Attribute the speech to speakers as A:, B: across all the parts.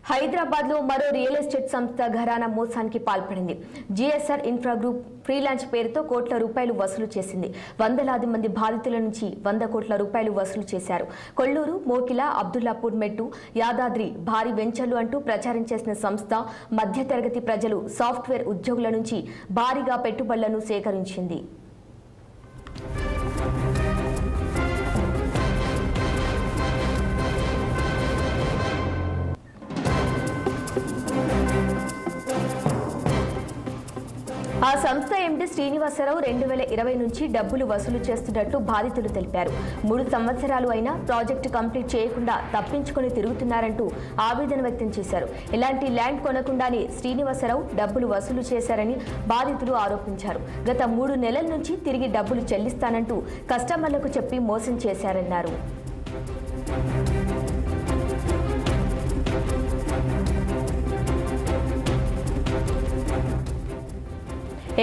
A: హైదరాబాద్ లో మరో real estate సంస్థ ఘరానా మోసానికి పాల్పడింది. జిఎస్ఆర్ ఇన్ఫ్రా గ్రూప్ ఫ్రీలాన్స్ పేరుతో కోట్ల రూపాయలు వసూలు చేసింది. వందలాది మంది బాధితుల నుంచి 100 కోట్ల రూపాయలు వసూలు చేశారు. కొల్లూరు, మోకిల, అబ్దుల్లాపూర్ మెట్టు, యాదాద్రి భారీ వెంచర్లు అంటూ ప్రచారం చేసిన సంస్థ మధ్యతరగతి ప్రజలు, సాఫ్ట్వేర్ ఉద్యోగుల నుంచి భారీగా పెట్టుబడులను సేకరించింది. ఆ సంస్థ ఎండీ శ్రీనివాసరావు 2020 నుంచి డబ్బులు వసూలు చేస్తున్నట్లు బాధితులు తెలిపారు. 3 సంవత్సరాలు అయినా ప్రాజెక్టు కంప్లీట్ చేయకుండా తప్పించుకొని తిరుగుతున్నారంటూ ఆవేదన వ్యక్తం చేశారు. ఇలాంటి ల్యాండ్ కొనకుండానే శ్రీనివాసరావు డబ్బులు వసూలు చేశారని బాధితులు ఆరోపించారు. గత 3 నెలల నుంచి తిరిగి డబ్బులు చెల్లిస్తానంటూ కస్టమర్లకు చెప్పి మోసం చేశారన్నారు.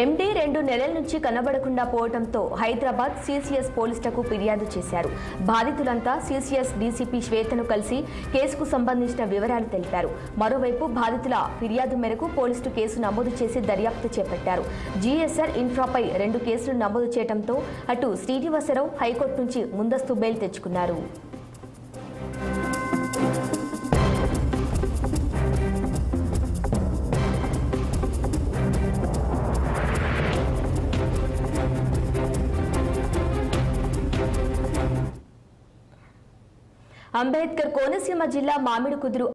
A: ఎండీ 2 నెలల నుంచి కనబడకుండా పోవడంతో హైదరాబాద్ సిసిఎస్ పోలీసులకు ఫిర్యాదు చేశారు. బాధితులంతా సిసిఎస్ డీసీపీ శ్వేతను కలిసి కేసుకు సంబంధించిన వివరాలు తెలిపారు. మరోవైపు బాధితుల ఫిర్యాదు మేరకు పోలీసులు కేసు నమోదు చేసి దర్యాప్తు చేపట్టారు. జిఎస్ఆర్ ఇన్ఫ్రాపై 2 కేసులు నమోదు చేయడంతో అటు శ్రీనివాసరావు హైకోర్టు నుంచి ముందస్తు బెయిల్ తెచ్చుకున్నారు. అంబేద్కర్ కోనసీమ జిల్లా మామిడికుదురు